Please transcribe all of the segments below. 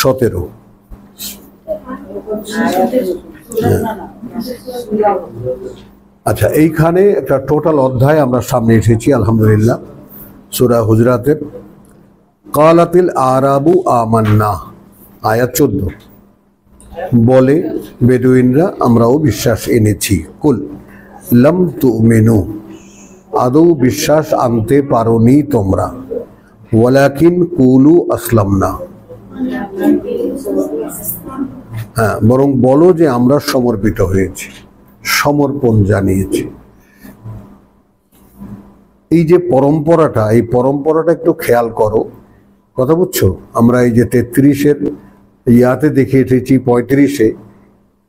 17। আচ্ছা, এইখানে একটা টোটাল অধ্যায় আমরা সামনে এসেছি আলহামদুলিল্লাহ। সূরা হুজরাতের কালাতিল আরাবু আমান্না, আয়াত 14। বলে বেদুইনরা আমরাও বিশ্বাস এনেছি। কুল লাম তুমিনু, আদৌ বিশ্বাস আনতে পারোনি তোমরা। ওয়ালাকিন কুলু আসলামনা, হ্যাঁ বরং বলো যে আমরা সমর্পিত হয়েছি, সমর্পণ জানিয়েছি। এই যে পরম্পরাটা, এই পরম্পরাটা একটু খেয়াল করো, কথা বুঝছো? আমরা এই যে 33-এর ইয়াতে দেখে এসেছি 35-এ,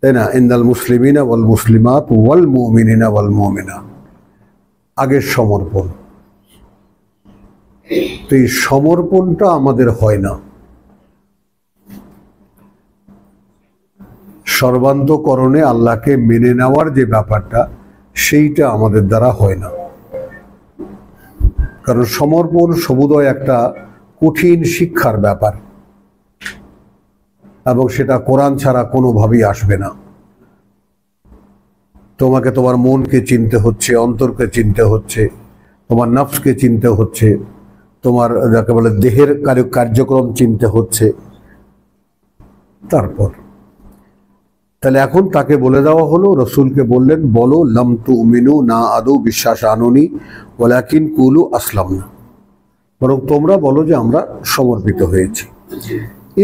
তাই না? ইন্নাল মুসলিমিনা ওয়াল মুসলিমাত ওয়াল মুমিনিনা ওয়াল মুমিনাত, আগের সমর্পণ। তো এই সমর্পণটা আমাদের হয় না, সর্বান্তকরণে আল্লাহকে মেনে নেওয়ার যে ব্যাপারটা, সেইটা আমাদের দ্বারা হয় না। কারণ সমর্পণ সমুদয় একটা কঠিন শিক্ষার ব্যাপার, এবং সেটা কোরআন ছাড়া কোনোভাবেই আসবে না। তোমাকে তোমার মনকে চিনতে হচ্ছে, অন্তরকে চিনতে হচ্ছে, তোমার নফসকে চিনতে হচ্ছে, তোমার যাকে বলে দেহের কার্যক্রম চিনতে হচ্ছে। তারপর তাহলে এখন তাকে বলে দেওয়া হলো, রসুলকে বললেন বলো লাম তুমিনু, না আদৌ বিশ্বাস আনোনি, ওয়ালাকিন কুলু আসলামনা, বরং তোমরা বলো যে আমরা সমর্পিত হয়েছি।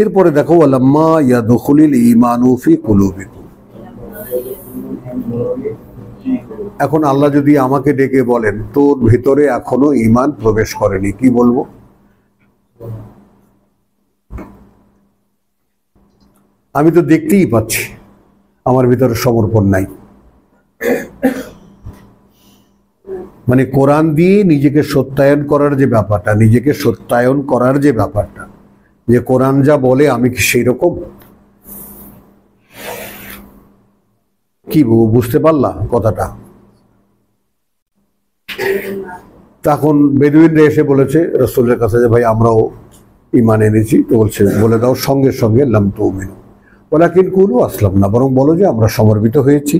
এরপরে দেখো ওয়ালাম্মা ইয়াদখুলিল ঈমানু ফি কুলুবিকুম। এখন আল্লাহ যদি আমাকে ডেকে বলেন তোর ভিতরে এখনো ঈমান প্রবেশ করেনি, কি বলবো? আমি তো দেখতেই পাচ্ছি আমার ভিতরে সমর্পণ নাই। মানে কোরআন দিয়ে নিজেকে সত্যায়ন করার যে ব্যাপারটা, নিজেকে সত্যায়ন করার যে ব্যাপারটা, যে কোরআন যা বলে আমি কি সেই রকম, কি বুঝতে পারলা কথাটা? তখন বেদুইনরা এসে বলেছে রাসূলের কাছে যে ভাই আমরাও ঈমান এনেছি। তো বলছে বলে দাও সঙ্গে সঙ্গে লাম তুমিনু ওয়ালাকিন কুলু আসলামনা, বরং বলো যে আমরা সমর্পিত হয়েছি।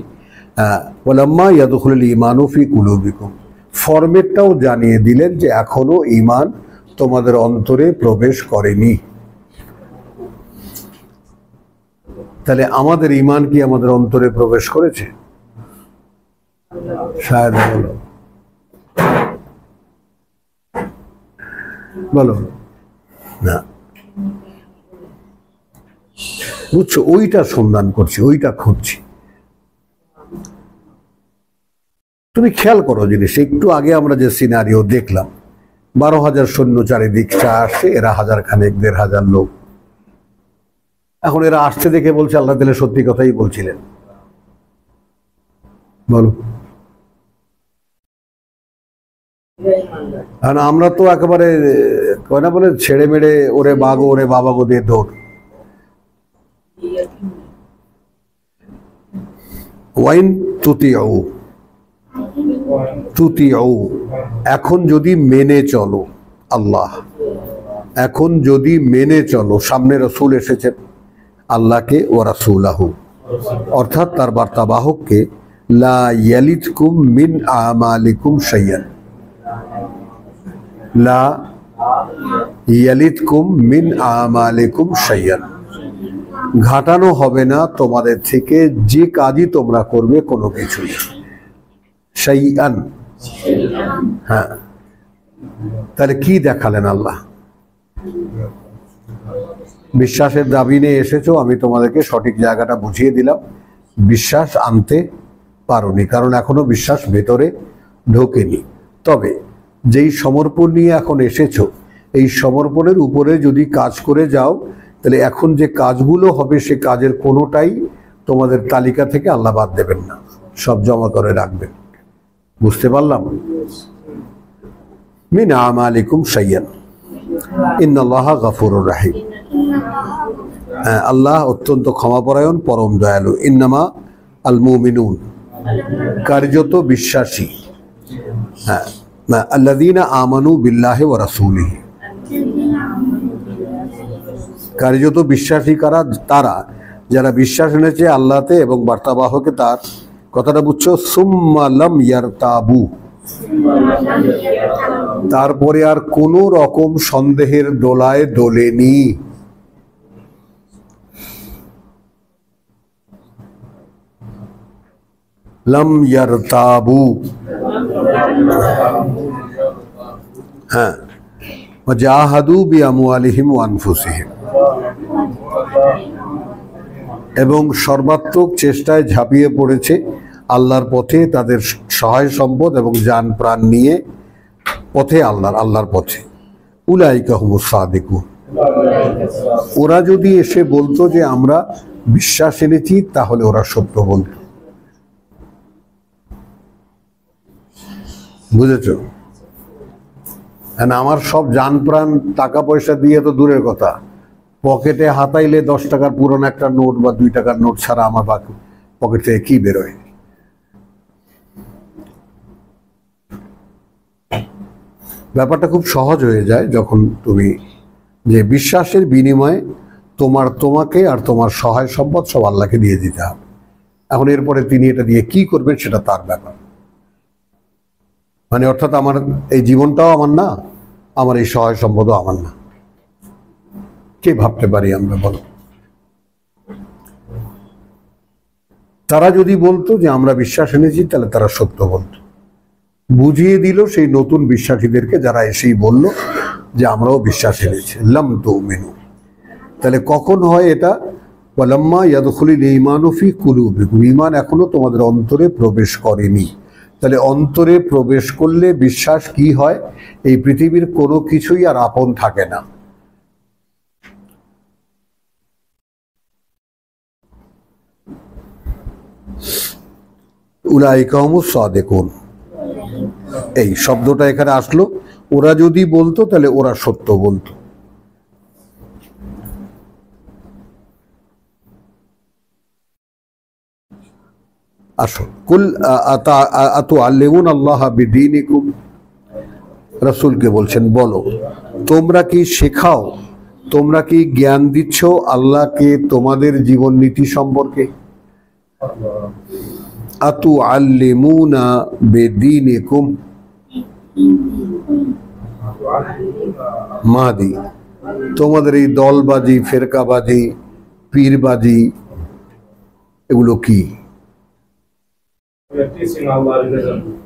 ওয়ালাম্মা ইয়াদখুলুল ঈমানু ফি কুলুবিকুম, ফরম্যাটটাও জানিয়ে দিলেন যে এখনো ঈমান তোমাদের অন্তরে প্রবেশ করেনি। তাহলে আমাদের ঈমান কি আমাদের অন্তরে প্রবেশ করেছে? শায়দ বলো, বলো না। বুঝছো, ওইটা সন্ধান করছি, ওইটা খুঁজছি। তুমি খেয়াল করো জিনিস, একটু আগে আমরা যে সিনারিও দেখলাম, 12,000 সৈন্য চারিদিক আসে, এরা 1000 খানেক 1500 লোক। এখন এরা আসতে দেখে বলছে আল্লাহ তাআলা সত্যি কথাই বলছিলেন, বলো। আর আমরা তো একেবারে কয় না বলে ছেড়ে মেড়ে ওরে বাগো ওরে বাবা গো দিয়ে দৌড়। ওয়াইন তুতিউ, তুতিউ, এখন যদি মেনে চলো আল্লাহ, এখন যদি মেনে চলো, সামনে রাসূল এসেছেন, আল্লাহকে ও রাসূলাহু, অর্থাৎ তার বার্তাবাহককে, লা ইয়ালিদকুম মিন আমালিকুম শাইয়ান, লা ইয়ালিদকুম মিন আমালিকুম শাইয়ান, ঘাটানো হবে না তোমাদের থেকে যে কাজই তোমরা করবে কোনো কিছুই। শাইআন, হ্যাঁ। তাহলে কি দেখালেন আল্লাহ? বিশ্বাসের দাবি নিয়ে এসেছো, আমি তোমাদেরকে সঠিক জায়গাটা বুঝিয়ে দিলাম। বিশ্বাস আনতে পারোনি কারণ এখনো বিশ্বাস ভেতরে ঢোকেনি। তবে যেই সমর্পণ নিয়ে এখন এসেছো, এই সমর্পণের উপরে যদি কাজ করে যাও, তাহলে এখন যে কাজগুলো হবে সে কাজের কোনোটাই তোমাদের তালিকা থেকে আল্লাহ বাদ দেবেন না, সব জমা করে রাখবেন। বুঝতে পারলাম? মিন আমালিকুম শাইয়ান ইন্নাল্লাহা গফুরুর রাহিম, আল্লাহ অত্যন্ত ক্ষমাপরায়ণ, পরম দয়ালু। ইন্নামা আল মুমিনুন, কার্যত বিশ্বাসী, হ্যাঁ, আল্লাযীনা আমানু বিল্লাহি ওয়া রাসূলিহি, কার্যত বিশ্বাসী কারা? তারা যারা বিশ্বাস এনেছে আল্লাহতে এবং বার্তাবাহকে তার। কথাটা বুঝছো? সুম্মা লাম ইয়ারতাবু, তারপরে আর কোন রকম সন্দেহের দোলায় দোলেনি। লাম ইয়ারতাবু, হ্যাঁ, জাহাদু বিআমওয়ালিহিম ওয়া আনফুসিহিম, এবং সর্বাত্মক চেষ্টায় ঝাঁপিয়ে পড়েছে আল্লাহর পথে তাদের সহায় সম্পদ এবং জান প্রাণ নিয়ে পথে আল্লাহর পথে। উলাইকা হুমুস সাদিকুন, ওরা যদি এসে বলতো যে আমরা বিশ্বাস এনেছি, তাহলে ওরা সত্য বলতো। বুঝেছো? আমার সব জান প্রাণ টাকা পয়সা দিয়ে তো দূরের কথা, পকেটে হাতাইলে 10 টাকার পুরনো একটা নোট বা 2 টাকার নোট ছাড়া আমার পকেট থেকে কি বেরোয়? ব্যাপারটা খুব সহজ হয়ে যায় যখন তুমি যে বিশ্বাসের বিনিময়ে তোমাকে আর তোমার সহায় সম্পদ সব আল্লাহকে দিয়ে দিতে হবে। এখন এরপরে তিনি এটা দিয়ে কি করবেন সেটা তার ব্যাপার। মানে অর্থাৎ আমার এই জীবনটাও আমার না, আমার এই সহায় সম্পদও আমার না। কে ভাবতে পারি আমরা, বলো? তারা যদি বলতো যে আমরা বিশ্বাস এনেছি, তাহলে তারা সত্য বলতো। বুঝিয়ে দিল সেই নতুন বিশ্বাসীদেরকে যারা এসেই বলল যে আমরাও বিশ্বাস এনেছি। লাম তুমিনু, তাহলে কখন হয় এটা? ওয়ালাম্মা ইয়াদখুলুল ঈমানু ফি কুলুবিকুম, ঈমান এখনো তোমাদের অন্তরে প্রবেশ করেনি। তাহলে অন্তরে প্রবেশ করলে বিশ্বাস কি হয়? এই পৃথিবীর কোনো কিছুই আর আপন থাকে না। উলাইকা হুমুস সাদিকুন, এই শব্দটা এখানে আসলো। ওরা যদি বলতো তাহলে ওরা সত্য বলতো। আসো, কুল আতুআল্লিমুন আল্লাহ বিদীনিকুম, রাসূলকে বলছেন বলো তোমরা কি শেখাও, তোমরা কি জ্ঞান দিচ্ছ আল্লাহকে তোমাদের জীবন নীতি সম্পর্কে? আতুআল্লিমুনা বিদীনিকুম, মাদি তোমাদের এই দলবাজি, ফেরকাবাজি, পীরবাজি, এগুলো কি?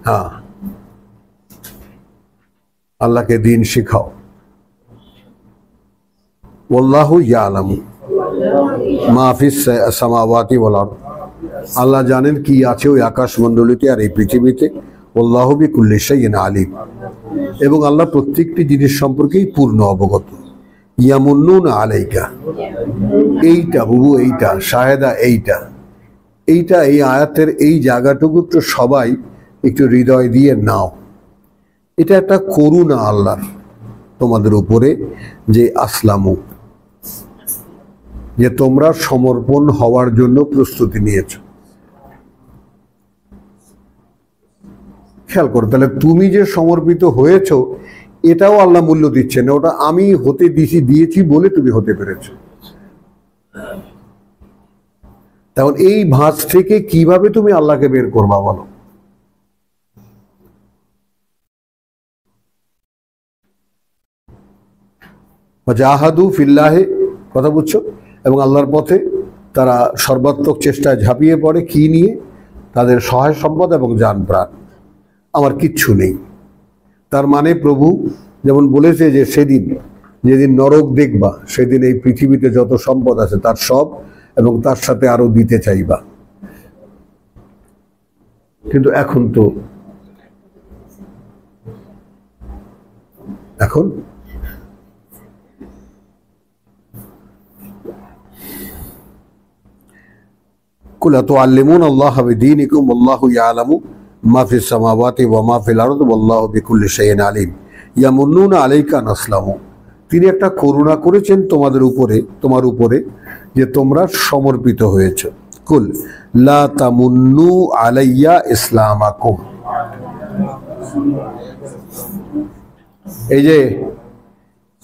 হ্যাঁ, আল্লাহকে দিন শিখাও। ওয়াল্লাহু ইয়ালামু মা ফিস সামাওয়াতি ওয়াল আরদ, আল্লাহ জানেন কি আছে ওই আকাশমণ্ডলীতে আর এই পৃথিবীতে। ওয়াল্লাহু বিকুল্লি শাইইন আলিম, এবং আল্লাহ প্রত্যেকটি জিনিস সম্পর্কেই পূর্ণ অবগত। ইয়ামুন্নুনা আলাইকা, এইটা বুবু, এইটা শাহেদা, এইটা এই আয়াতের এই জায়গাটুকু তো সবাই একটু হৃদয় দিয়ে নাও। এটা একটা করুণা আল্লাহর তোমাদের উপরে, যে আসলামু, যে তোমরা সমর্পণ হওয়ার জন্য প্রস্তুতি নিয়েছ। খেয়াল করো, তাহলে তুমি যে সমর্পিত হয়েছ এটাও আল্লাহ মূল্য দিচ্ছে না, ওটা আমি হতে দিয়েছি বলে তুমি হতে পেরেছ। তখন এই ভাঁজ থেকে কিভাবে তুমি আল্লাহকে বের করবা বলো? জাহাদু ফিল্লাহে, কথা বুঝছো? এবং আল্লাহর পথে তারা সর্বাত্মক চেষ্টায় ঝাঁপিয়ে পড়ে। কি নিয়ে? তাদের সহায় সম্পদ এবং জান প্রাণ। আমার কিচ্ছু নেই। তার মানে প্রভু যেমন বলেছে যে সেদিন যেদিন নরক দেখবা, সেদিন এই পৃথিবীতে যত সম্পদ আছে তার সব, এবং তার সাথে আরো দিতে চাইবা। কিন্তু এখন কুল আতুআল্লিমুনা আল্লাহ বিদীনিকুম ওয়াল্লাহু ইয়ালামু মা ফিস সামাওয়াতি ওয়া মা ফিল আরদ ওয়াল্লাহু বিকুল্লি শাইইন আলিম। ইয়ামুন্নুনা আলাইকা আন আসলামু, তিনি একটা করুণা করেছেন তোমার উপরে যে তোমরা সমর্পিত হয়েছ। কুল লা তামুন্নু আলাইয়া ইসলামাকুম, এই যে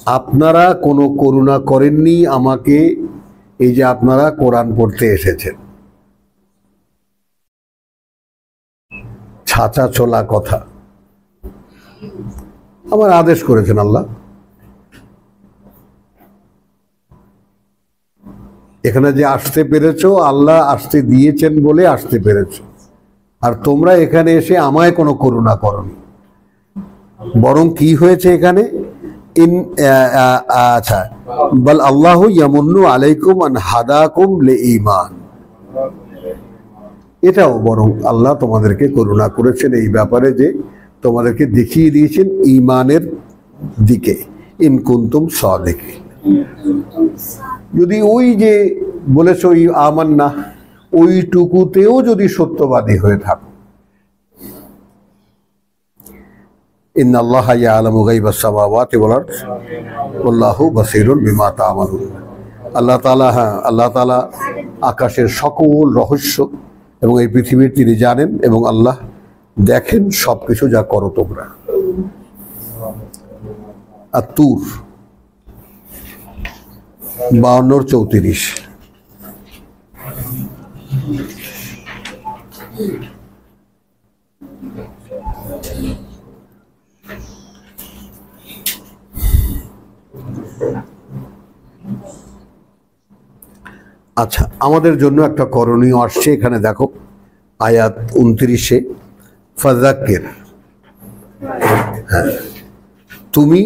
আপনারা কোনো করুণা করেননি আমাকে। এই যে আপনারা কোরআন পড়তে এসেছেন, ছাঁচা ছোলা কথা আমার আদেশ করেছেন আল্লাহ। এখানে যে আসতে পেরেছো, আল্লাহ আসতে দিয়েছেন বলে আসতে পেরেছো। আর তোমরা এখানে এসে আমায় কোনো করুণা করনি, বরং কি হয়েছে এখানে, আচ্ছা, বল আল্লাহু ইয়ামুন্নু আলাইকুম আন হাদাকুম লিঈমান। এটাও বরং আল্লাহ তোমাদেরকে করুণা করেছেন এই ব্যাপারে যে তোমাদেরকে দেখিয়ে দিয়েছেন ঈমানের দিকে। ইন কুনতুম সাদিকিন, যদি ওই যে বলেছো আমান্না, ওইটুকুতেও যদি সত্যবাদী হয়ে থাকো। ইন্নাল্লাহা ইয়ালামু গায়বাস সামাওয়াতি ওয়াল আরদ ওয়াল্লাহু বাসীরুন বিমা তা'মালুন। আল্লাহ তাআলা আকাশের সকল রহস্য এবং এই পৃথিবীর তিনি জানেন, এবং আল্লাহ দেখেন সবকিছু যা করো তোমরা। আত-তূর 52-34। আচ্ছা, আমাদের জন্য একটা করণীয় আসছে এখানে দেখো, আয়াত 29-এ, ফাযাক্কির, তুমি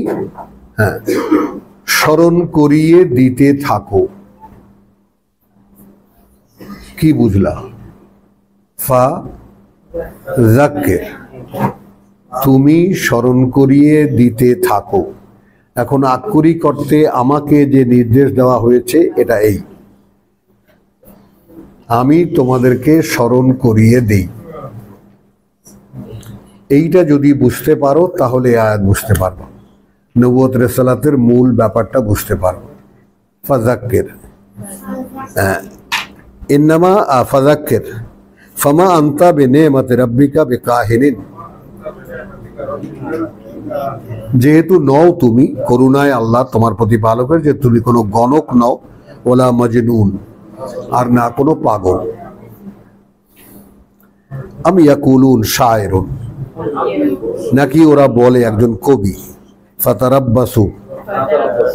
স্মরণ করিয়ে দিতে থাকো। কি বুঝলা? ফাযাক্কির, তুমি স্মরণ করিয়ে দিতে থাকো। এখন আক্ষরিক অর্থে আমাকে যে নির্দেশ দেওয়া হয়েছে এটা এই, আমি তোমাদেরকে স্মরণ করিয়ে দেই। এইটা যদি বুঝতে পারো তাহলে আয়াত বুঝতে পারবো, নবুয়ত রিসালাতের মূল ব্যাপারটা বুঝতে পারবো। ফাযাক্কির, ইন্নামা ফাযাক্কির ফামা আনতা বিনি'মাতি রাব্বিকা বিকাহিনিন। যেহেতু নও তুমি, করুণায় আল্লাহ তোমার প্রতিপালকের, যে তুমি কোনো গণক নও, ওলা মাজনুন, আর না কোনো পাগল। আম ইয়াকুলুন শায়রুন, নাকি ওরা বলে একজন কবি। ফাতারাব্বাসু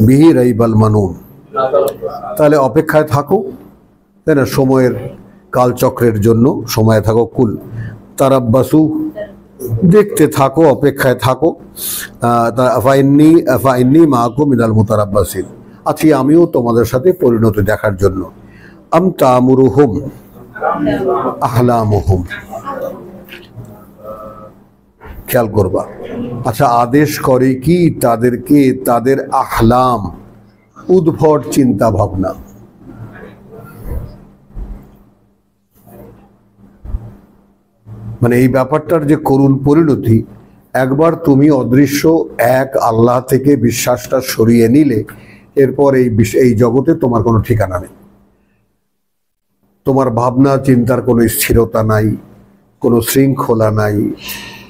বিহি রাইবাল মানুন, তাহলে অপেক্ষায় থাকো, তাই না, সময়ের কালচক্রের জন্য সময় থাকো। কুল তারাব্বাসু, দেখতে থাকো, অপেক্ষায় থাকো। ফাইন্নী মাকুম মিনাল মুতারাব্বাসিন, আছি আমিও তোমাদের সাথে পরিণতি দেখার জন্য। আম তা'মুরুহুম আহলামুহুম, খেয়াল করবা। আচ্ছা, আদেশ করে কি তাদেরকে তাদের আহলাম, উদ্ভট চিন্তা ভাবনা। মানে এই ব্যাপারটার যে করুণ পরিণতি, একবার তুমি অদৃশ্য এক আল্লাহ থেকে বিশ্বাসটা সরিয়ে নিলে, এরপর এই জগতে তোমার কোনো ঠিকানা নেই। তোমার ভাবনা চিন্তার কোনো স্থিরতা নাই, কোনো শৃঙ্খলা নাই।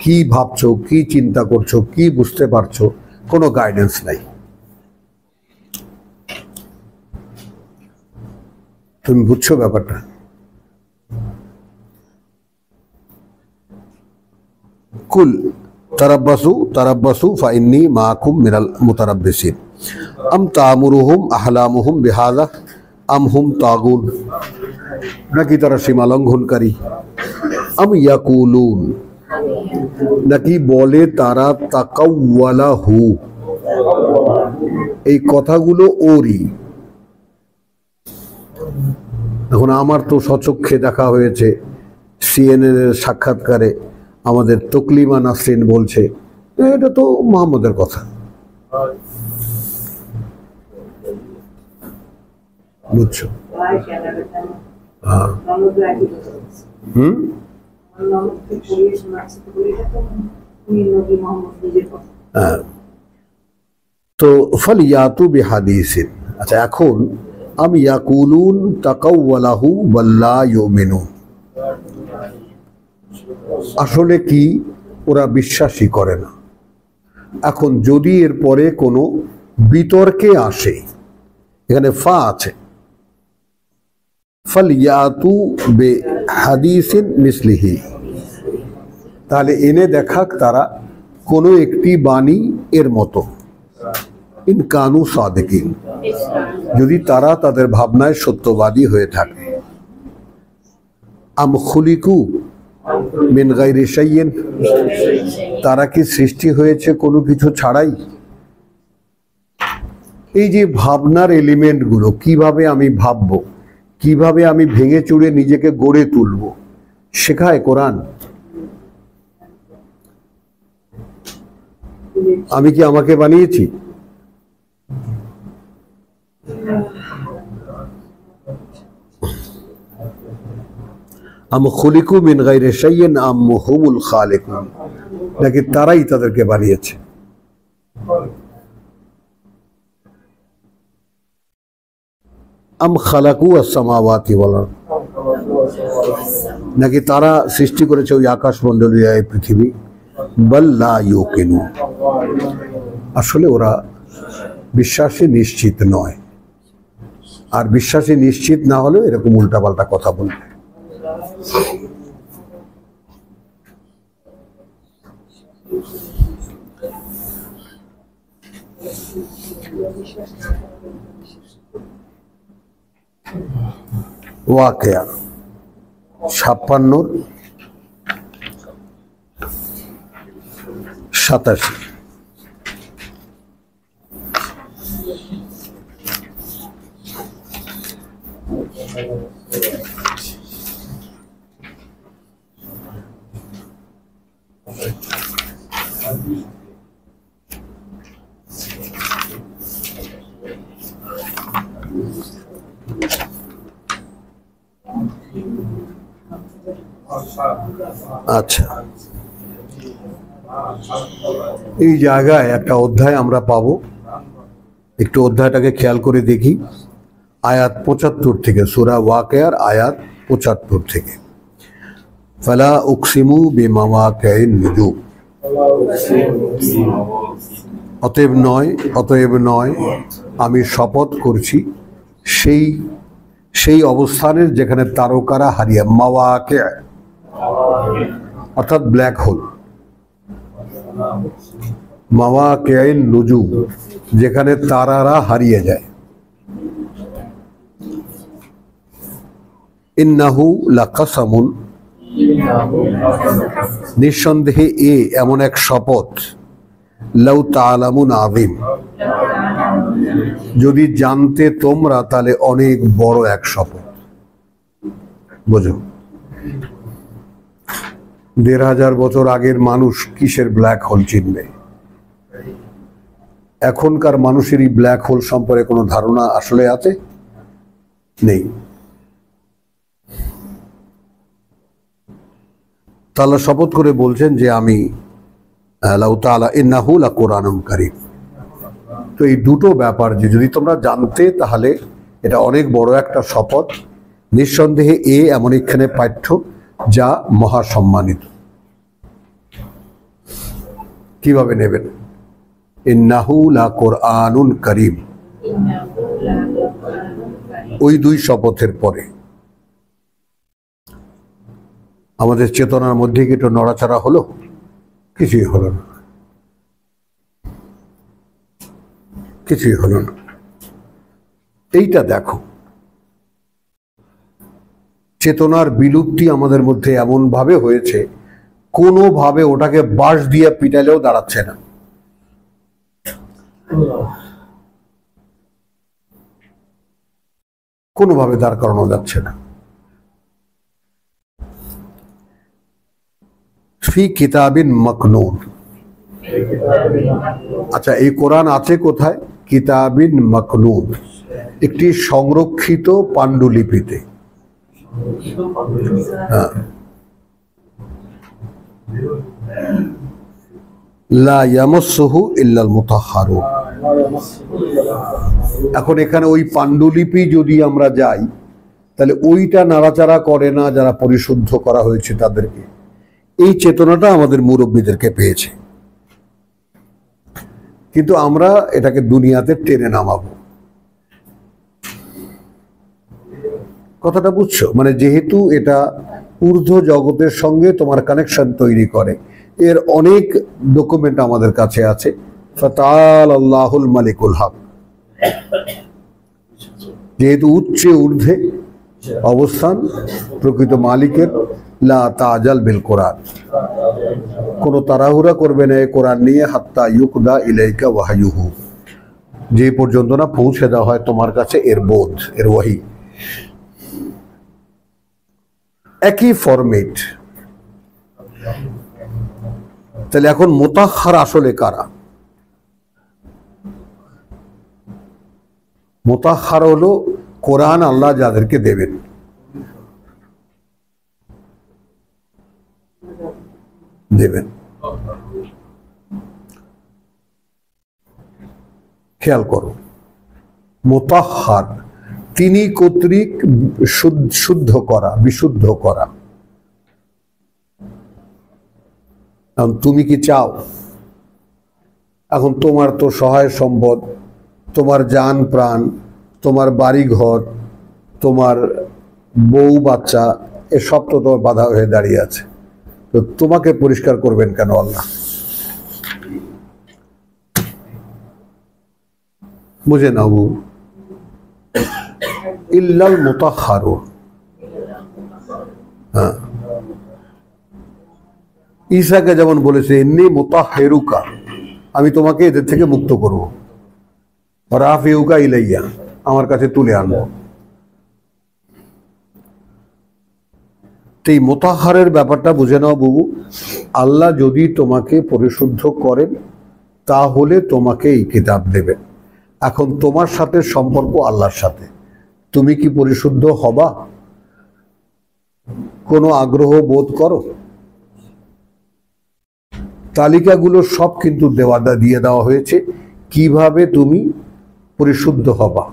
কি ভাবছো, কি চিন্তা করছো, কি বুঝতে পারছো, কোনো গাইডেন্স নাই। তুমি বুঝছো ব্যাপারটা? কুল তারাব্বাসু ফাইন্নী মাকুম মিনাল মুতারাব্বিসিন। আম তা'মুরুহুম আহলামুহুম বিহাযা আম হুম তাগুন, নাকি তারা সীমা লঙ্ঘনকারী। আম ইয়াকুলুন, নাকি বলে তারা তাকাওয়ালাহু, এই কথাগুলো ওরই। এখন আমার তো সচক্ষে দেখা হয়েছে, CNN এর সাক্ষাৎকারে আমাদের তকলিমা নাসরিন বলছে এটা তো মুহাম্মদের কথা। বুঝছো? হ্যাঁ, তো ফালিয়াতু বিহাদিসিন। আচ্ছা, এখন আম ইয়াকুলুন তাকাওয়ালাহু ওয়াল্লা ইউমিনুন, আসলে কি ওরা বিশ্বাসই করে না। এখন যদি এর পরে কোনো বিতর্কে আসে, এখানে ফা আছে, ফালইয়াতু বিহাদিসিন মিসলিহি, তাহলে এনে দেখাক তারা কোনো একটি বাণী এর মতো, ইন কানু সাদিকিন, যদি তারা তাদের ভাবনায় সত্যবাদী হয়ে থাকে। আম খুলিকু মিন গায়রি শাইইন, তারা কি সৃষ্টি হয়েছে কোনো কিছু ছাড়াই? এই যে ভাবনার এলিমেন্টগুলো, কিভাবে আমি ভাববো, কিভাবে আমি ভেঙে চুরে নিজেকে গড়ে তুলব, শেখায় কোরআন। আমি কি আমাকে বানিয়েছি? আম খুলিকু মিন গায়রি শাইইন আম হুমুল খালিকুন, নাকি তারাই তাদেরকে বানিয়েছে? আম খালাকু আস-সামাওয়াতি ওয়াল আরদ, নাকি তারা সৃষ্টি করেছে ওই আকাশমণ্ডলী এই পৃথিবী? বাল লা ইউকিনুন, আসলে ওরা বিশ্বাসে নিশ্চিত নয়। আর বিশ্বাসে নিশ্চিত না হলেও এরকম উল্টাপাল্টা কথা বলবে। ওয়াকিয়া 56-87। আচ্ছা, এই জায়গায় একটা অধ্যায় আমরা পাবো, একটু অধ্যায়টাকে খেয়াল করে দেখি। আয়াত 75 থেকে, সূরা ওয়াকিয়ার আয়াত 75 থেকে। ফালা উকসিমু বিমাওয়াকিন নুজুম, অতএব নয় আমি শপথ করছি সেই অবস্থানের যেখানে তারকারা হারিয়ে, মাওয়াকি অর্থাৎ ব্ল্যাক হোল, মাওয়াকিন নুজুম যেখানে তারারা হারিয়ে যায়। ইন্নাহু লাকাসামুন, নিঃসন্দেহে এ এমন এক শপথ, লাউ তাআলামুন আযীম, যদি জানতে তোমরা তাহলে অনেক বড় এক শপথ। বোঝো, ১৫০০ বছর আগের মানুষ কিসের ব্ল্যাক হোল চিনবে? এখনকার মানুষের এই ব্ল্যাক হোল সম্পর্কে কোনো ধারণা আসলে আছে? নেই। আল্লাহ শপথ করে বলছেন যে আমি লাউ তাআলা ইন্নাহু লাকুরআনুন কারীম। তো এই দুটো ব্যাপার যে যদি তোমরা জানতে তাহলে এটা অনেক বড় একটা শপথ। নিঃসন্দেহে এমন একখানে পাঠ্য যা মহাসম্মানিত। কিভাবে নেবেন? ইন্নাহু লাকুরআনুন কারীম, ওই দুই শপথের পরে আমাদের চেতনার মধ্যে কি একটু নড়াচড়া হলো? কিছুই হলো না, কিছুই হলো না। এইটা দেখো, চেতনার বিলুপ্তি আমাদের মধ্যে এমন ভাবে হয়েছে, কোনোভাবে ওটাকে বাঁশ দিয়ে পিটালেও দাঁড়াচ্ছে না। কোনোভাবে দাঁড় করানো যাচ্ছে না। ফি কিতাবিন মাকনুন, আচ্ছা এই কোরআন আছে কোথায়? কিতাবিন মাকনুন, একটি সংরক্ষিত পাণ্ডুলিপিতে। লা ইয়ামাসসুহু ইল্লাল মুতাহহারুন। এখন এখানে ওই পাণ্ডুলিপি যদি আমরা যাই তাহলে ওইটা নাড়াচাড়া করে না যারা পরিশুদ্ধ করা হয়েছে তাদেরকে। এই চেতনাটা আমাদের মুরব্বীদেরকে পেয়েছে। কিন্তু আমরা এটাকে দুনিয়াতে টেনে নামাবো। কথাটা বুঝছো? মানে যেহেতু এটা ঊর্ধ্ব জগতের সঙ্গে তোমার কানেকশন তৈরি করে, এর অনেক ডকুমেন্ট আমাদের কাছে আছে। ফাতাল আল্লাহুল মালিকুল হক, যেহেতু উচ্চে ঊর্ধ্বে অবস্থান প্রকৃত মালিকের, লা তাজাল বিল কোরআন, কোনো তাড়াহুড়া করবে না এই কোরআন নিয়ে, হাত্তা ইউকদা ইলাইকা ওয়াহয়ুহু, যে পর্যন্ত না পৌঁছে দেওয়া হয় তোমার কাছে এর বোধ, এর ওয়াহি। একই ফরমেট। তাহলে এখন মুতাহহার আসলে কারা? মুতাহহার হলো কোরআন আল্লাহ যাদেরকে দেবেন। খেয়াল করো, মুতাহহার তিনি কর্তৃক শুদ্ধ করা, বিশুদ্ধ করা। তুমি কি চাও এখন তোমার তো সহায় সম্পদ, তোমার জান প্রাণ, তোমার বাড়ি ঘর, তোমার বউ বাচ্চা, এসব তো তোমার বাধা হয়ে দাঁড়িয়ে আছে, তো তোমাকে পরিষ্কার করবেন কেন আল্লাহ? বুঝে নাও, ইল্লাল মুতাহহারুন। হ্যাঁ, ঈসাকে যেমন বলেছে ইন্নী মুতাহহিরুকা, আমি তোমাকে এদের থেকে মুক্ত করব, রাফিউকা ইলাইয়া, আমার কাছে তুলে আনবো। এই মুতাহহারের ব্যাপারটা বুঝে নাও বাবু। আল্লাহ যদি তোমাকে পরিশুদ্ধ করেন তাহলে তোমাকে এই কিতাব দেবেন। এখন তোমার সাথে সম্পর্ক আল্লাহর সাথে, তুমি কি পরিশুদ্ধ হবা? কোনো আগ্রহ বোধ করো? তালিকাগুলো সব কিন্তু দিয়ে দেওয়া হয়েছে কিভাবে তুমি পরিশুদ্ধ হবা।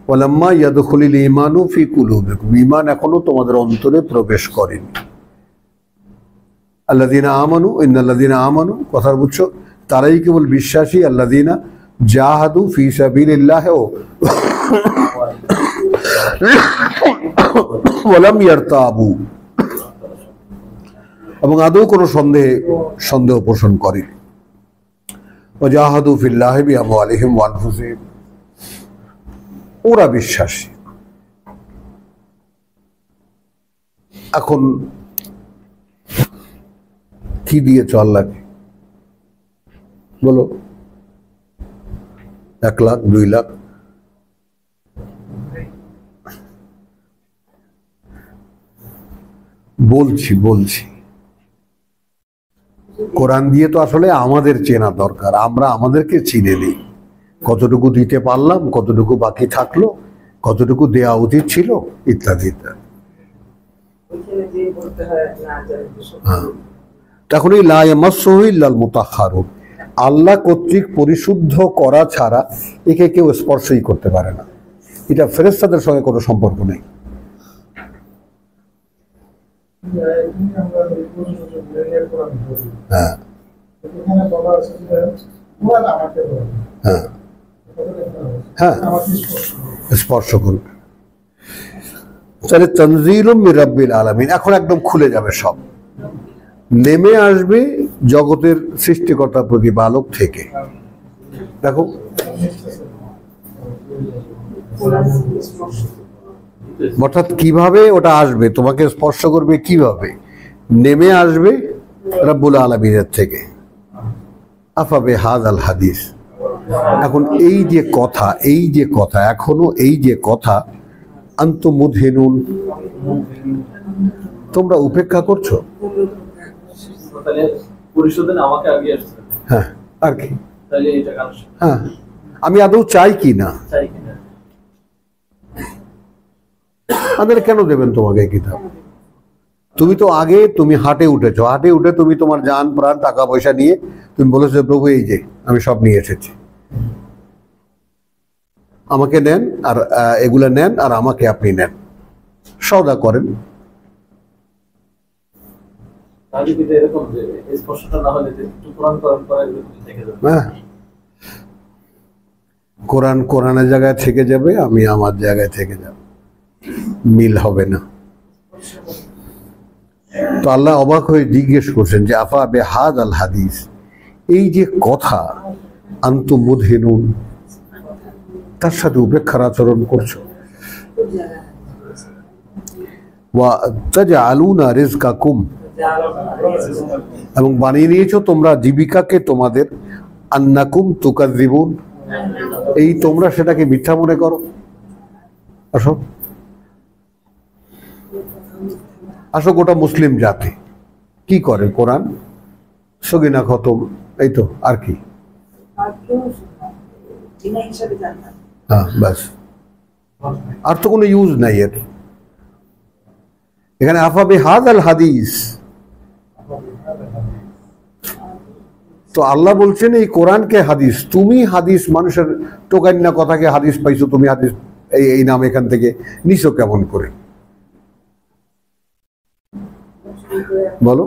ওয়ালাম্মা ইয়াদখুলুল ঈমানু ফি কুলুবিকুম, ঈমান এখনো তোমাদের অন্তরে প্রবেশ করেনি। আল্লাযীনা আমানু, ইন্নাল্লাযীনা আমানু, কথা বুঝছো? তারাই কেবল বিশ্বাসী, আল্লাযীনা জাহাদু ফি সাবিলিল্লাহ ওয়ালাম ইয়ারতাবু, এবং আদৌ কোনো সন্দেহ পোষণ করেনি। ওয়াজাহাদু ফিল্লাহি বিআমওয়ালিহিম ওয়া আনফুসিহিম, ওরা বিশ্বাসী। এখন কি দিয়েছ আল্লাহকে? বলো, 1 লাখ 2 লাখ? বলছি কোরআন দিয়ে তো আসলে আমাদের চেনা দরকার, আমরা আমাদেরকে চিনে নিই। কতটুকু দিতে পারলাম, কতটুকু বাকি থাকলো, কতটুকু দেওয়া উচিত ছিল, ইত্যাদি ইত্যাদি। হ্যাঁ, তখন এই লা ইয়ামাসসুহু ইল্লাল মুতাহহারুন, আল্লাহ কর্তৃক পরিশুদ্ধ করা ছাড়া একে কেউ স্পর্শই করতে পারে না। এটা ফেরেশতাদের সঙ্গে কোনো সম্পর্ক নেই। হ্যাঁ হ্যাঁ হ্যাঁ, স্পর্শ করবে। তাহলে তানজিলুম মির রাব্বিল আলামিন, এখন একদম খুলে যাবে সব, নেমে আসবে জগতের সৃষ্টিকর্তা প্রতিপালক থেকে। দেখো অর্থাৎ কিভাবে ওটা আসবে, তোমাকে স্পর্শ করবে কিভাবে? নেমে আসবে রাব্বুল আলামিনের থেকে। আফাবে হাযাল হাদিস, এখন এই যে কথা এখনো এই যে কথা, আনতুম মুদহিনুন, তোমরা উপেক্ষা করছো। হ্যাঁ, আর কি? হ্যাঁ, আমি আদৌ চাই কি না? আমাদের কেন দেবেন তোমাকে কিতাব? তুমি তো আগে তুমি হাটে উঠেছো, হাটে উঠে তুমি তোমার জান প্রাণ টাকা পয়সা নিয়ে তুমি বলেছো প্রভু এই যে আমি সব নিয়ে এসেছি, আমাকে নেন, আর এগুলা নেন, আর আমাকে আপনি নেন, সওদা করেন। হ্যাঁ, কোরআন কোরআনের জায়গায় থেকে যাবে, আমি আমার জায়গায় থেকে যাব, মিল হবে না। তো আল্লাহ অবাক হয়ে জিজ্ঞেস করছেন যে আফা বেহাদ আল হাদিস, এই যে কথা আনতুম মুদহিনুন, তার সাথে উপেক্ষার আচরণ করছো। ওয়া তাজআলুনা রিজকাকুম, এবং বানিয়ে নিয়েছো তোমরা জীবিকাকে তোমাদের, আন্নাকুম তুকাযযিবুন, এই তোমরা সেটাকে মিথ্যা মনে করো। আসো আসো, গোটা মুসলিম জাতি কি করে? কোরআন সগিনা খতম, এই তো, আর কি? হ্যাঁ, ব্যাস, আর তো কোনো ইউজ নাই এর। এখানে আফা বিহাযাল হাদিস, তো আল্লাহ বলছেন এই কোরআনকে হাদিস, তুমি হাদিস, মানুষের টোকান্না কথাকে হাদিস পাইছো, তুমি হাদিস এই নাম এখান থেকে নিছো কেমন করে বলো?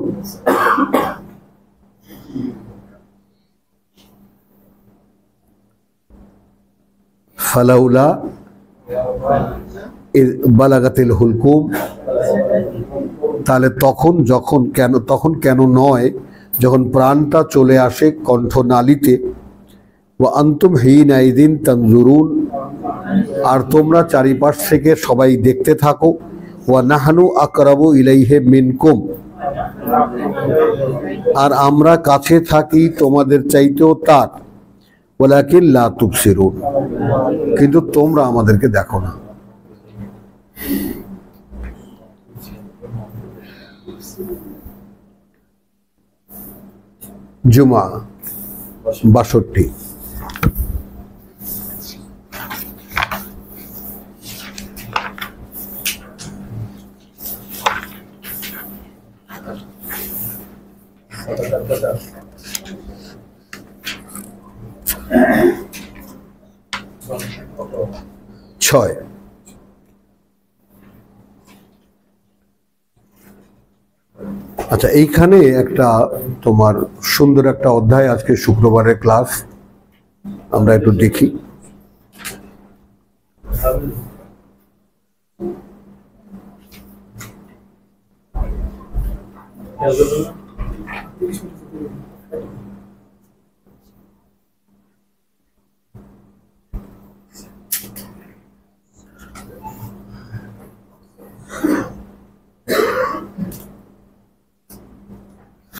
ফালাউলা বালাগাতিল হুলকুম, তাহলে তখন কেন নয়, যখন প্রাণটা চলে আসে কণ্ঠনালীতে, ওয়া আনতুম হিনাইযিন তানজুরুন, আর তোমরা চারিপাশ থেকে সবাই দেখতে থাকো, ওয়া নাহনু আকরাবু ইলাইহি মিনকুম, আর আমরা কাছে থাকি তোমাদের চাইতেও তার, ওয়ালাকিন লা তুবসিরুন, কিন্তু তোমরা আমাদেরকে দেখো না। জুমা ৬২। ছয়। আচ্ছা, এইখানে একটা তোমার সুন্দর একটা অধ্যায়, আজকে শুক্রবারের ক্লাস, আমরা একটু দেখি।